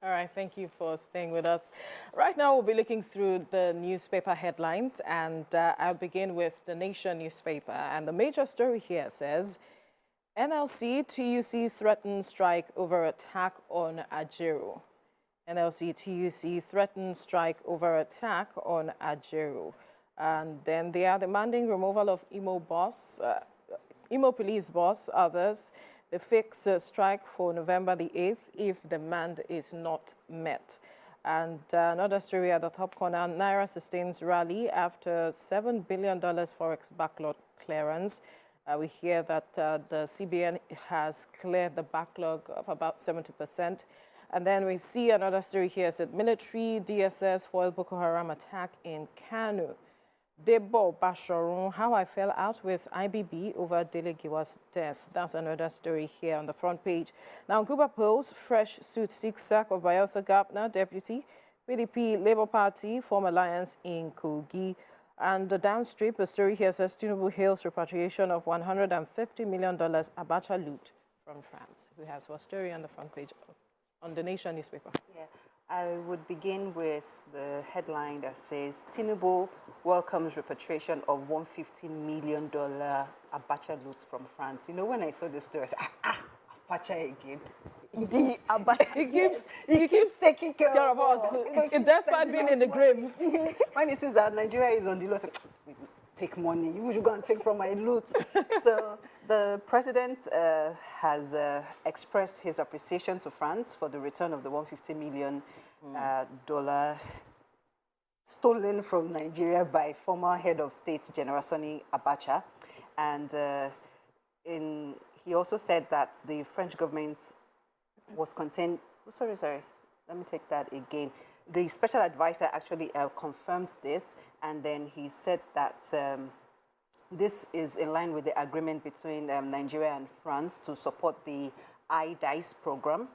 All right, thank you for staying with us. Right now, we'll be looking through the newspaper headlines, and I'll begin with the Nation newspaper. And the major story here says, NLC TUC threatens strike over attack on Ajeru. NLC TUC threatens strike over attack on Ajeru. And then they are demanding removal of Imo police boss, others. They fix strike for November the 8th if demand is not met. And another story at the top corner, Naira sustains rally after $7 billion forex backlog clearance. We hear that the CBN has cleared the backlog of about 70%. And then we see another story here, said military DSS foil Boko Haram attack in Kano. Debo Bashorun, how I fell out with IBB over Delegiwa's death. That's another story here on the front page. Now, Guba polls, fresh suit seeks sack of Bayelsa Governor, Deputy, PDP, Labour Party, form alliance in Kogi. And the downstream, the story here says Tinubu hails repatriation of $150 million Abacha loot from France. We have a story on the front page on the Nation newspaper. Yeah. I would begin with the headline that says, Tinubu welcomes repatriation of $150 million Abacha loot from France. You know, when I saw this story, I said, Abacha again. He keeps taking care of us. Despite being in the grave. When he says that Nigeria is on the low, take money, you should go and take from my loot. So the president has expressed his appreciation to France for the return of the $150 million stolen from Nigeria by former head of state General Sani Abacha. And he also said that the French government was content. Oh, sorry, let me take that again. The special advisor actually confirmed this, and then he said that this is in line with the agreement between Nigeria and France to support the IDICE program,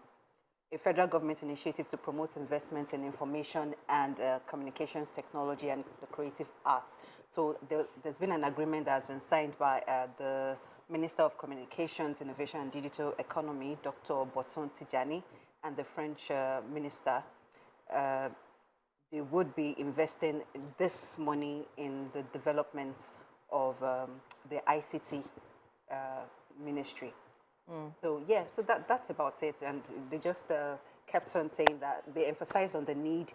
a federal government initiative to promote investment in information and communications technology and the creative arts. So there's been an agreement that has been signed by the Minister of Communications, Innovation and Digital Economy, Dr. Bosson Tijani, and the French minister. They would be investing this money in the development of the ICT ministry. So yeah, so that's about it. And they just kept on saying that they emphasized on the need,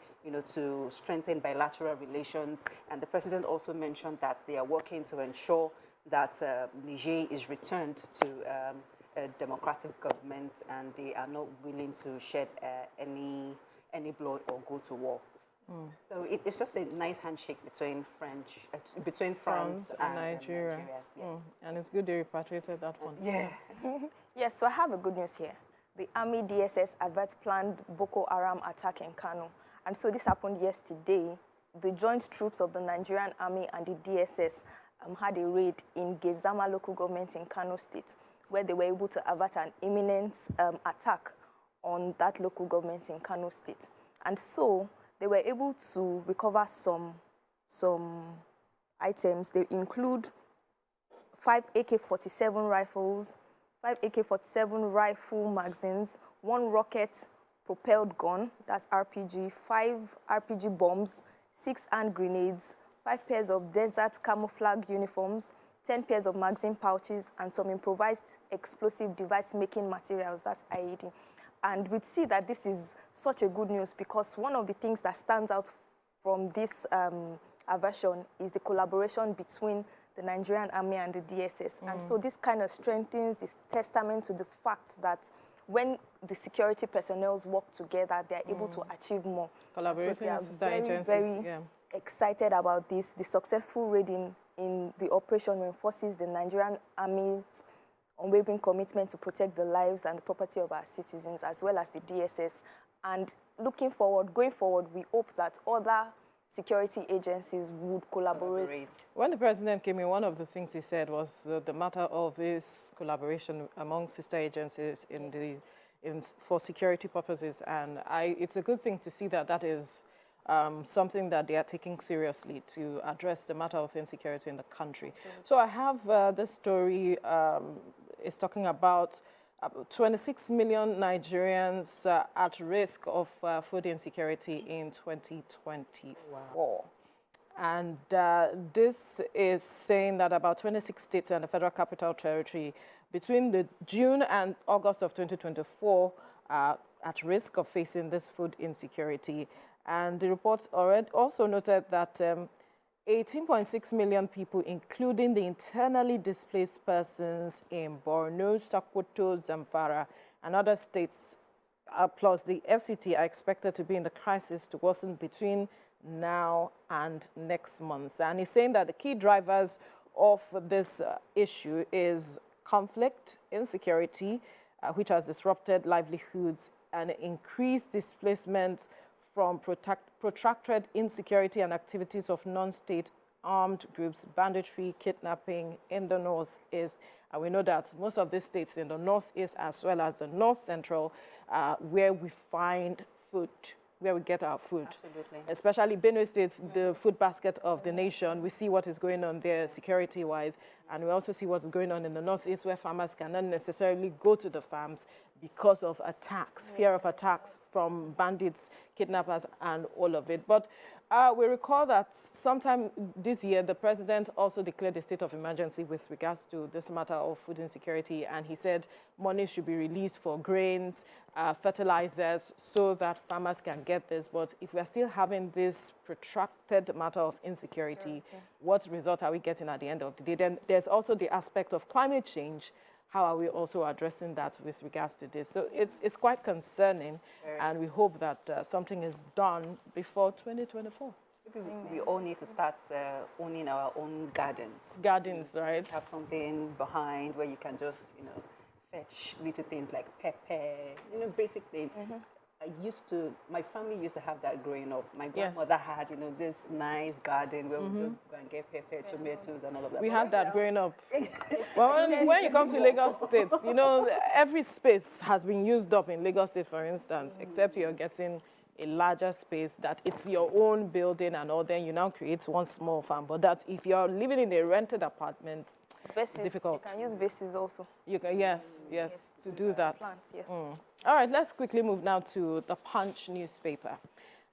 to strengthen bilateral relations. And the president also mentioned that they are working to ensure that Niger is returned to a democratic government, and they are not willing to shed any blood or go to war. So it's just a nice handshake between France and Nigeria. Yeah. And it's good they repatriated that one. Yeah. Yes, so I have a good news here. The Army DSS avert planned Boko Haram attack in Kano. And so this happened yesterday. The joint troops of the Nigerian Army and the DSS had a raid in Gezama local government in Kano State, where they were able to avert an imminent attack on that local government in Kano State. And so they were able to recover some items. They include 5 AK-47 rifles, 5 AK-47 rifle magazines, 1 rocket-propelled gun, that's RPG, 5 RPG bombs, 6 hand grenades, 5 pairs of desert camouflage uniforms, 10 pairs of magazine pouches, and some improvised explosive device-making materials, that's IED. And we see that this is such a good news because one of the things that stands out from this aversion is the collaboration between the Nigerian Army and the DSS. And so this kind of strengthens this testament to the fact that when the security personnel work together, they're able to achieve more. Collaborating so they are with the agencies, very excited about this. The successful raiding in the operation reinforces the Nigerian Army's unwavering commitment to protect the lives and the property of our citizens, as well as the DSS. And going forward, we hope that other security agencies would collaborate. When the president came in, one of the things he said was the matter of this collaboration among sister agencies for security purposes. And it's a good thing to see that is something that they are taking seriously to address the matter of insecurity in the country. So I have this story. It's talking about about 26 million Nigerians at risk of food insecurity in 2024. Wow. And this is saying that about 26 states and the Federal Capital Territory between the June and August of 2024 are at risk of facing this food insecurity. And the report already also noted that 18.6 million people, including the internally displaced persons in Borno, Sokoto, Zamfara, and other states, plus the FCT, are expected to be in the crisis to worsen between now and next month. And he's saying that the key drivers of this issue is conflict, insecurity, which has disrupted livelihoods, and increased displacement from protracted insecurity and activities of non-state armed groups, banditry, kidnapping in the northeast. And we know that most of these states in the northeast as well as the north central, where we find food, where we get our food. Absolutely. Especially Benue State, the food basket of the nation. We see what is going on there security-wise, and we also see what's going on in the northeast, where farmers cannot necessarily go to the farms because of attacks, fear of attacks from bandits, kidnappers, and all of it. But we recall that sometime this year, the president also declared a state of emergency with regards to this matter of food insecurity, and he said money should be released for grains, fertilizers, so that farmers can get this. But if we are still having this protracted matter of insecurity, what result are we getting at the end of the day? Then there's also the aspect of climate change. How are we also addressing that with regards to this? So it's quite concerning, and we hope that something is done before 2024. Maybe we all need to start owning our own gardens. Gardens, right? Have something behind where you can just, fetch little things like pepper, basic things. My family used to have that growing up. My grandmother had, this nice garden where we just go and get pepper, tomatoes, and all of that. We had that growing up. Well, when you come to Lagos State, every space has been used up in Lagos State, for instance, except you're getting a larger space that it's your own building and all, then you now create one small farm. But that if you're living in a rented apartment, it's difficult. You can use vases also. You can, yes, to do that. Plants, yes. All right, let's quickly move now to the Punch newspaper.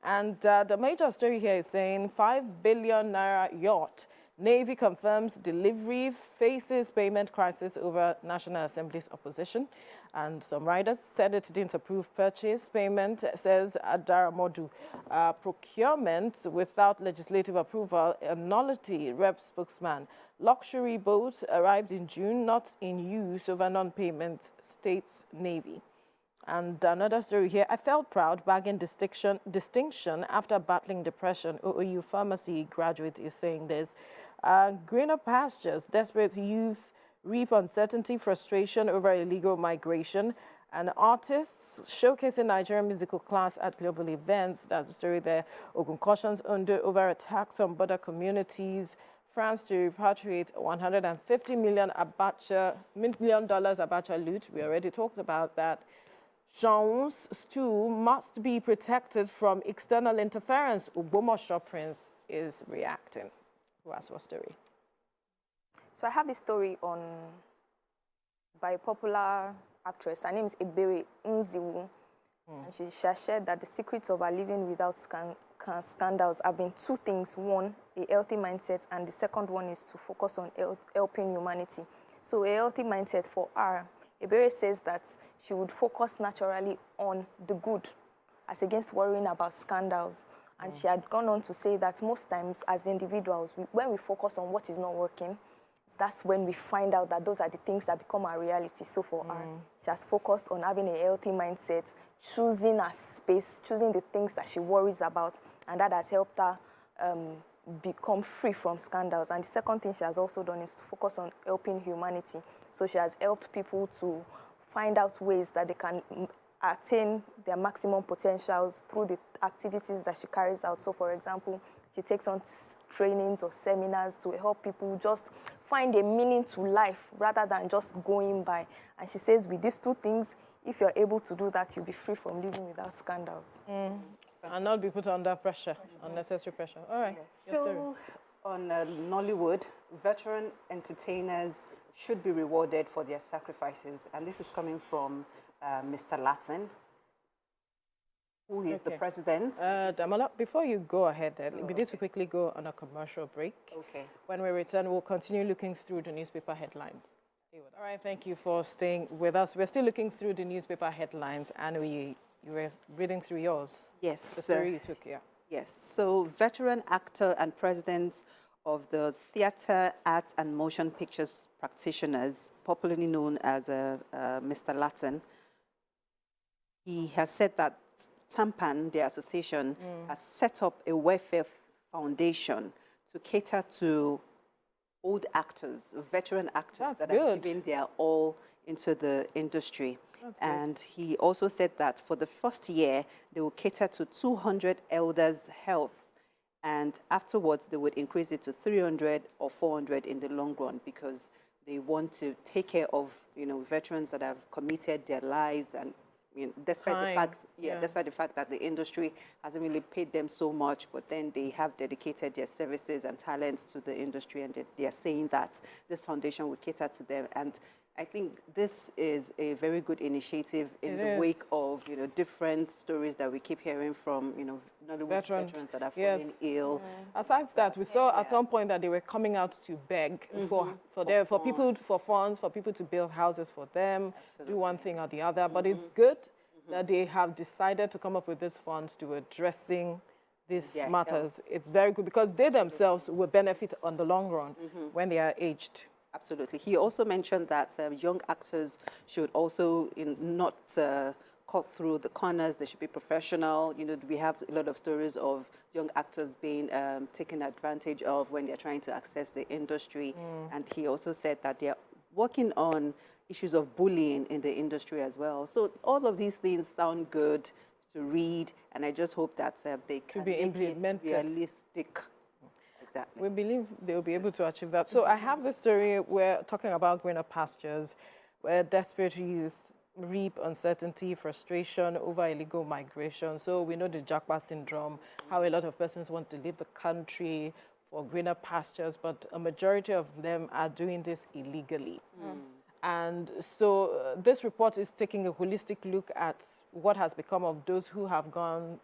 And the major story here is saying 5 billion naira yacht. Navy confirms delivery, faces payment crisis over National Assembly's opposition. And some riders said it didn't approve purchase payment, says Adaramodu. Procurement without legislative approval, a nullity, rep spokesman. Luxury boat arrived in June, not in use over non-payment, states Navy. And another story here, I felt proud, bagging distinction after battling depression. OOU pharmacy graduate is saying this. Greener pastures, desperate youth reap uncertainty, frustration over illegal migration. And artists showcasing Nigerian musical class at global events. That's the story there. Ogun cautions over attacks on border communities. France to repatriate $150 million Abacha loot. We already talked about that. Jean's stew must be protected from external interference. Ubomosho Prince is reacting. Who has what story? So I have this story by a popular actress. Her name is Ebere Nziwu. And she has shared that the secrets of her living without scandals have been two things. One, a healthy mindset, and the second one is to focus on helping humanity. So a healthy mindset for her, Ebere says that she would focus naturally on the good as against worrying about scandals. And she had gone on to say that most times as individuals, when we focus on what is not working, that's when we find out that those are the things that become our reality. So for her, she has focused on having a healthy mindset, choosing her space, choosing the things that she worries about, and that has helped her become free from scandals. And the second thing she has also done is to focus on helping humanity. So she has helped people to find out ways that they can attain their maximum potentials through the activities that she carries out. So for example, she takes on trainings or seminars to help people just find a meaning to life rather than just going by. And she says with these two things, if you're able to do that, you'll be free from living without scandals. And not be put under pressure, unnecessary pressure. All right. Still on Nollywood, veteran entertainers should be rewarded for their sacrifices. And this is coming from Mr. Latin, who is the president. Damola, before you go ahead, we need to quickly go on a commercial break. Okay. When we return, we'll continue looking through the newspaper headlines. Stay with us. All right, thank you for staying with us. We're still looking through the newspaper headlines, and you were reading through yours. Yes. The story you took, yeah. Yes. So, veteran actor and president of the Theatre, Arts and Motion Pictures Practitioners, popularly known as Mr. Latin, he has said that TAMPAN, the association, has set up a welfare foundation to cater to old actors, veteran actors that are giving their all into the industry. And he also said that for the first year, they will cater to 200 elders' health. And afterwards, they would increase it to 300 or 400 in the long run, because they want to take care of, veterans that have committed their lives, and despite the fact that the industry hasn't really paid them so much, but then they have dedicated their services and talents to the industry, and they are saying that this foundation will cater to them. And I think this is a very good initiative in the wake of different stories that we keep hearing from Nollywood veterans that are falling ill. Aside that, we saw at some point that they were coming out to beg for funds for people to build houses for them, do one thing or the other. But it's good that they have decided to come up with these funds to addressing these matters. It's very good, because they themselves will benefit on the long run when they are aged. Absolutely. He also mentioned that young actors should also not cut through the corners. They should be professional. We have a lot of stories of young actors being taken advantage of when they're trying to access the industry. And he also said that they're working on issues of bullying in the industry as well. So all of these things sound good to read, and I just hope that they can be implemented, realistic. Exactly. We believe they'll be able to achieve that. So I have this story, we're talking about greener pastures, where desperate youth reap uncertainty, frustration over illegal migration. So we know the Japa syndrome, how a lot of persons want to leave the country for greener pastures, but a majority of them are doing this illegally. And so this report is taking a holistic look at what has become of those who have gone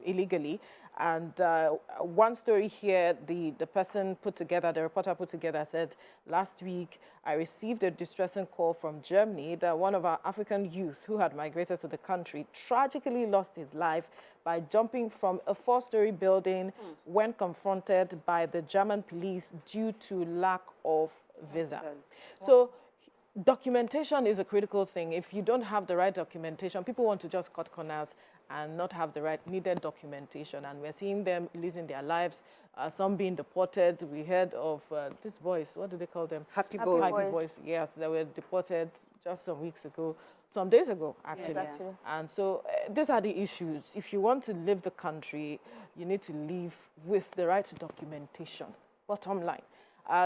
illegally. And one story here, the person put together, the reporter put together, said, last week I received a distressing call from Germany that one of our African youth who had migrated to the country tragically lost his life by jumping from a 4-story building when confronted by the German police due to lack of visa. So documentation is a critical thing. If you don't have the right documentation, people want to just cut corners and not have the right needed documentation. And we're seeing them losing their lives, some being deported. We heard of these boys, what do they call them? Happy boys. Yes, they were deported just some weeks ago, some days ago, actually. Yes, actually. And so these are the issues. If you want to leave the country, you need to leave with the right documentation, bottom line.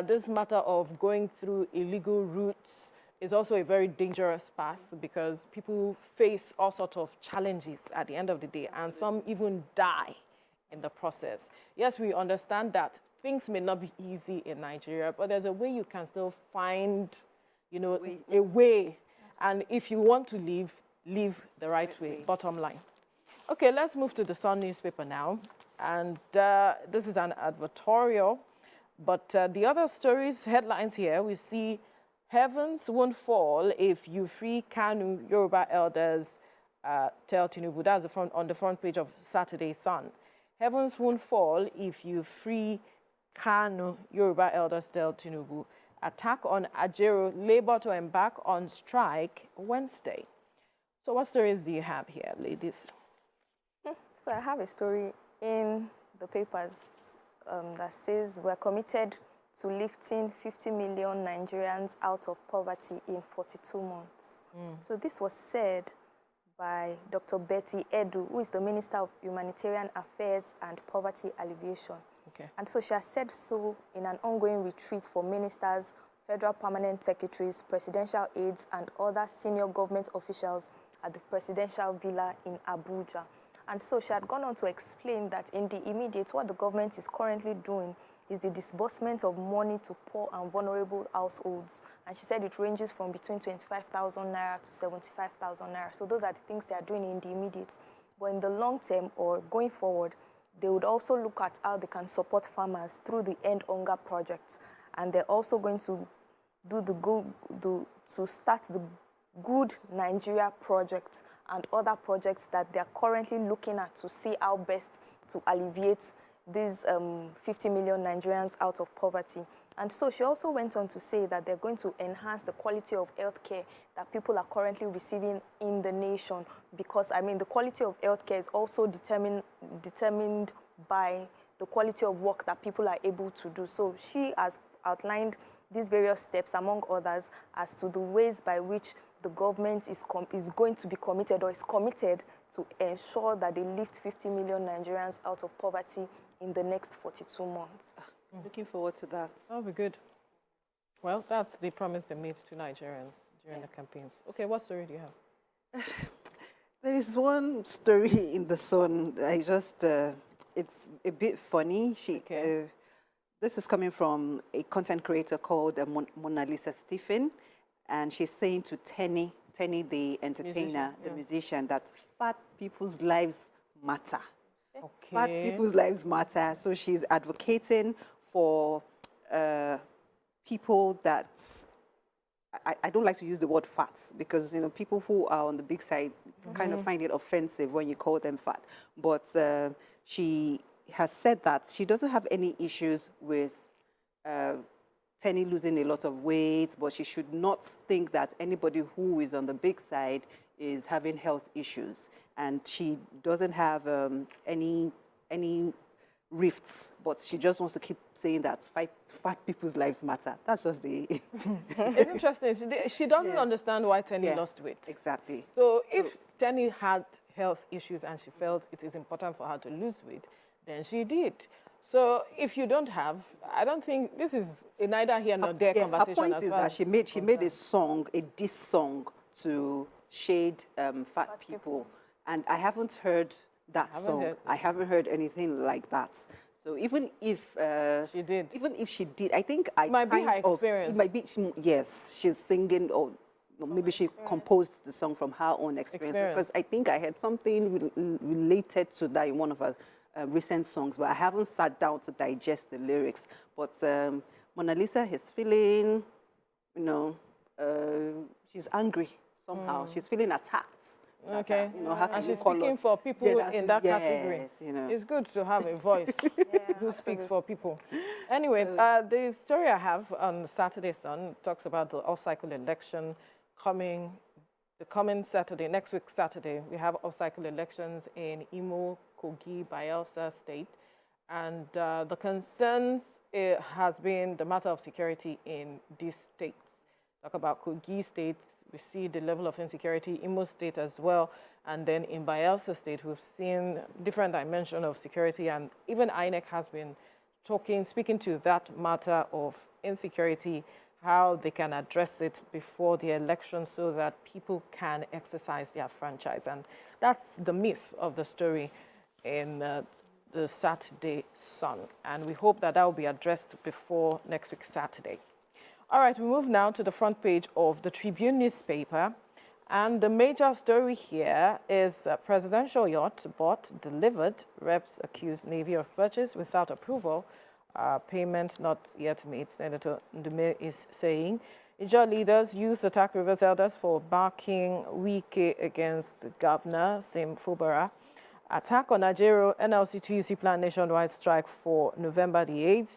This matter of going through illegal routes is also a very dangerous path, because people face all sorts of challenges at the end of the day, and some even die in the process. Yes, we understand that things may not be easy in Nigeria, but there's a way you can still find, a way. And if you want to leave the right way, bottom line. Okay, let's move to the Sun newspaper now. And this is an advertorial, but the other stories, headlines here, we see, heavens won't fall if you free Kanu, Yoruba elders, tell Tinubu. That's on the front page of Saturday Sun. Heavens won't fall if you free Kanu, Yoruba elders, tell Tinubu. Attack on Ajero, Labour to embark on strike Wednesday. So what stories do you have here, ladies? So I have a story in the papers that says we're committed to lifting 50 million Nigerians out of poverty in 42 months. So this was said by Dr. Betty Edu, who is the Minister of Humanitarian Affairs and Poverty Alleviation. Okay. And so she has said so in an ongoing retreat for ministers, federal permanent secretaries, presidential aides, and other senior government officials at the presidential villa in Abuja. And so she had gone on to explain that in the immediate, what the government is currently doing is the disbursement of money to poor and vulnerable households. And she said it ranges from between 25,000 naira to 75,000 naira. So those are the things they are doing in the immediate. But in the long term or going forward, they would also look at how they can support farmers through the End Hunger project. And they're also going to start the Good Nigeria project and other projects that they're currently looking at to see how best to alleviate these 50 million Nigerians out of poverty. And so she also went on to say that they're going to enhance the quality of healthcare that people are currently receiving in the nation, because, I mean, the quality of healthcare is also determined by the quality of work that people are able to do. So she has outlined these various steps, among others, as to the ways by which the government is going to be committed or is committed to ensure that they lift 50 million Nigerians out of poverty in the next 42 months. Looking forward to that. That'll be good. Well, that's the promise they made to Nigerians during the campaigns. Okay, what story do you have? There is one story in the Sun. It's a bit funny. This is coming from a content creator called Mona Lisa Stephen, and she's saying to Tenny the entertainer, the musician, that fat people's lives matter. Okay. Fat people's lives matter. So she's advocating for people that, I don't like to use the word fat, because, you know, people who are on the big side kind of find it offensive when you call them fat. But she has said that she doesn't have any issues with Tenny losing a lot of weight, but she should not think that anybody who is on the big side is having health issues. And she doesn't have any rifts, but she just wants to keep saying that fat people's lives matter. That's just the... It's interesting. She doesn't understand why Tenny lost weight. Exactly. So if Tenny had health issues and she felt it is important for her to lose weight, then she did. So if you don't have, I don't think this is a neither here nor there conversation. Her point is that she made a song, a diss song, to shade fat people. And I haven't heard that song. I haven't heard anything like that. So even if she did, I think it might be her experience. It might be, yes, she's singing, or maybe she composed the song from her own experience. Because I think I had something related to that in one of her recent songs, but I haven't sat down to digest the lyrics. But Mona Lisa is feeling, you know, she's angry somehow. She's feeling attacked. Okay. You know, how can and she's call speaking us? for people in that category. You know. It's good to have a voice who speaks for people. Anyway, the story I have on Saturday Sun talks about the off-cycle election coming Saturday, next week Saturday. We have off-cycle elections in Imo, Kogi, Bayelsa State. And the concerns has been the matter of security in these states. Talk about Kogi State, we see the level of insecurity, Imo State as well. And then in Bayelsa State, we've seen different dimension of security. And even INEC has been speaking to that matter of insecurity, how they can address it before the election so that people can exercise their franchise. And that's the myth of the story in the Saturday Sun. And we hope that will be addressed before next week Saturday. All right, we move now to the front page of the Tribune newspaper. And the major story here is presidential yacht bought, delivered. Reps accuse Navy of purchase without approval. Payment not yet made, Senator Ndume is saying. Ijaw leaders youth attack Rivers elders for backing Wike against Governor Sim Fubara. Attack on Nigeria NLC 2UC plan nationwide strike for November the 8th.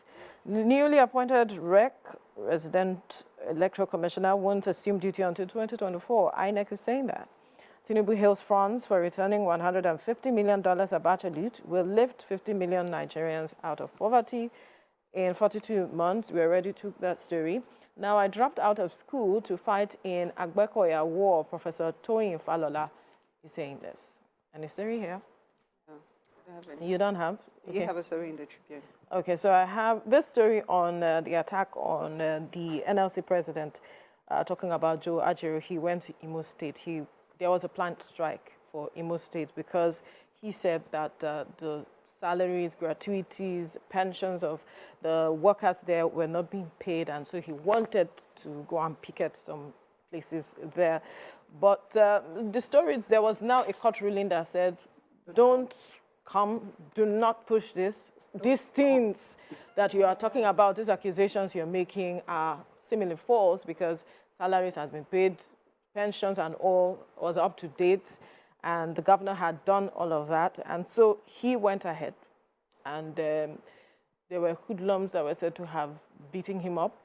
The newly appointed REC, Resident Electoral Commissioner, won't assume duty until 2024. INEC is saying that. Tinubu hails France for returning $150 million Abacha loot will lift 50 million Nigerians out of poverty. In 42 months, we already took that story. Now, I dropped out of school to fight in Agbekoya War. Professor Toyin Falola is saying this. Any story here? No, I don't have any. You don't have? Okay. You have a story in the Tribune. Okay, so I have this story on the attack on the NLC president, talking about Joe Ajaero. He went to Imo State. There was a planned strike for Imo State because he said that the salaries, gratuities, pensions of the workers there were not being paid, and so he wanted to go and picket some places there. But the story is there was now a court ruling that said, don't come, do not push this. These things that you are talking about, these accusations you're making are seemingly false because salaries has been paid, pensions and all was up to date, and the governor had done all of that. And so he went ahead, and there were hoodlums that were said to have beaten him up.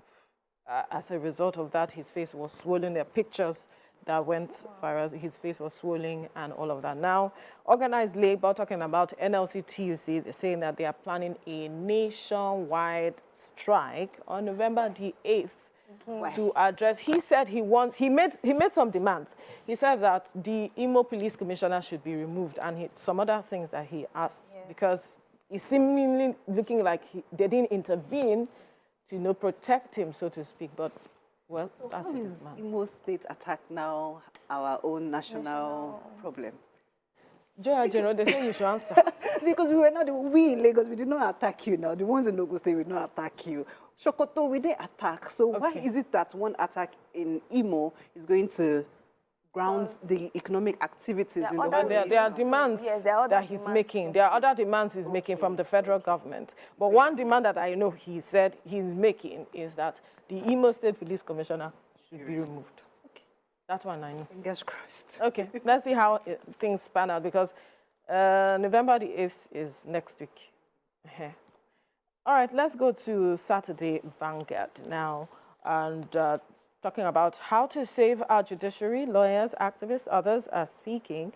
As a result of that, his face was swollen. There are pictures that went viral. His face was swollen and all of that. Now, organized labor, talking about NLC-TUC, they're saying that they are planning a nationwide strike on November the 8th to address. He said he made some demands. He said that the Imo police commissioner should be removed, and some other things that he asked, because it's seemingly looking like they didn't intervene to protect him, so to speak. But well, so that's how is Imo State attack now our own national problem? Joy, they say you should answer. Because we in Lagos, we did not attack you now. The ones in Ogun State will not attack you. Sokoto, we did attack. So why is it that one attack in Imo is going to ground the economic activities in the whole nation? There are demands that he's making. There are other demands he's making from the federal government. But one demand that I know he said he's making is that the Imo State Police Commissioner should be removed. That one I know. Fingers crossed. Okay, let's see how things pan out, because November the 8th is next week. All right, let's go to Saturday Vanguard now, and talking about how to save our judiciary. Lawyers, activists, others are speaking.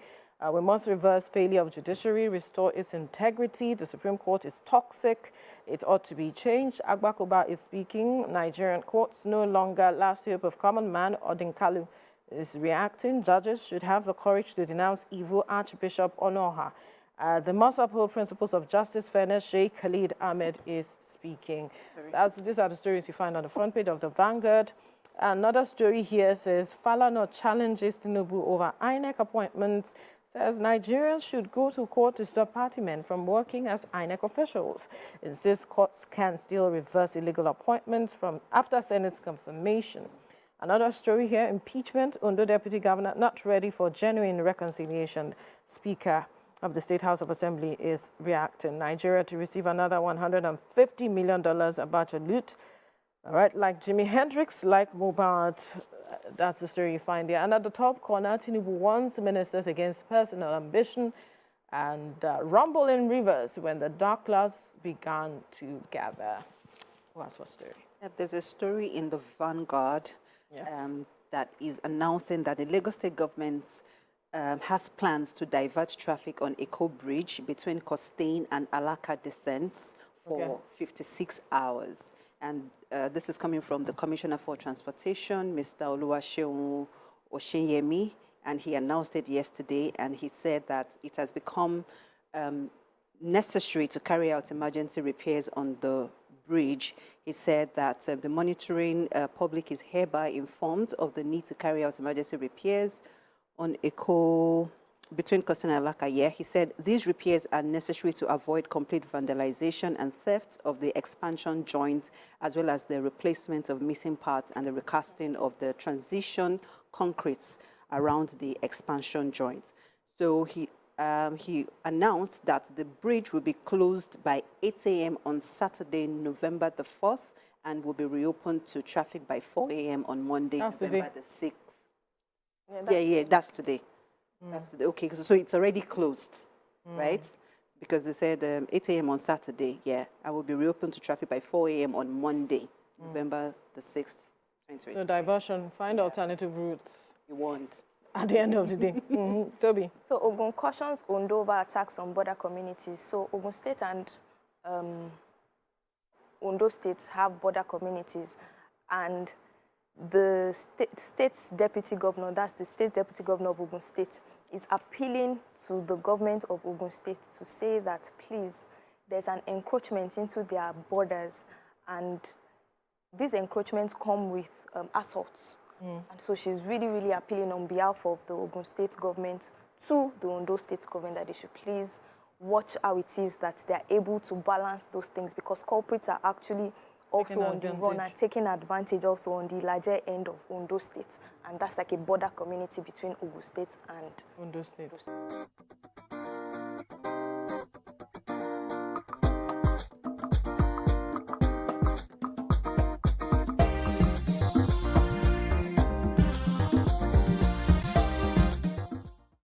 We must reverse failure of judiciary, restore its integrity. The Supreme Court is toxic. It ought to be changed. Agbakoba is speaking. Nigerian courts no longer last hope of common man. Odinkalu is reacting. Judges should have the courage to denounce evil. Archbishop Onoha. They must uphold principles of justice, fairness. Sheikh Khalid Ahmed is speaking. These are the stories you find on the front page of the Vanguard. Another story here says, Falana challenges Tinubu over INEC appointments, says Nigerians should go to court to stop party men from working as INEC officials. Instead, courts can still reverse illegal appointments from after Senate's confirmation. Another story here, impeachment, Ondo Deputy Governor not ready for genuine reconciliation. Speaker of the State House of Assembly is reacting. Nigeria to receive another $150 million Abacha loot. All right, like Jimi Hendrix, like Mobart, that's the story you find there. And at the top corner, Tinubu warns ministers against personal ambition, and rumble in rivers when the dark clouds began to gather. What's what story? There's a story in the Vanguard that is announcing that the Lagos State government has plans to divert traffic on Eko Bridge between Costain and Alaka descents for 56 hours. And this is coming from the Commissioner for Transportation, Mr. Oluwaseun Oshinyemi, and he announced it yesterday, and he said that it has become necessary to carry out emergency repairs on the bridge. He said that the monitoring public is hereby informed of the need to carry out emergency repairs on Eko between Costain and Alaka. He said these repairs are necessary to avoid complete vandalization and theft of the expansion joint, as well as the replacement of missing parts and the recasting of the transition concretes around the expansion joint. So he announced that the bridge will be closed by 8 a.m. on Saturday, November the 4th, and will be reopened to traffic by 4 a.m. on Monday, November the 6th. That's today. That's today. Okay, so it's already closed, right? Because they said 8 a.m. on Saturday, I will be reopened to traffic by 4 a.m. on Monday, November the 6th, 2020. So diversion, find alternative routes. You want. At the end of the day. Toby. So Ogun cautions Ondo over attacks on border communities. So Ogun State and Ondo states have border communities, and the state's deputy governor, that's the state's deputy governor of Ogun State, is appealing to the government of Ogun State to say that, please, there's an encroachment into their borders, and these encroachments come with assaults. And so she's really, really appealing on behalf of the Ogun State government to the Ondo State government that they should please watch how it is that they're able to balance those things, because culprits are actually also on the run and taking advantage also on the larger end of Ondo State. And that's like a border community between Ogun State and Ondo State.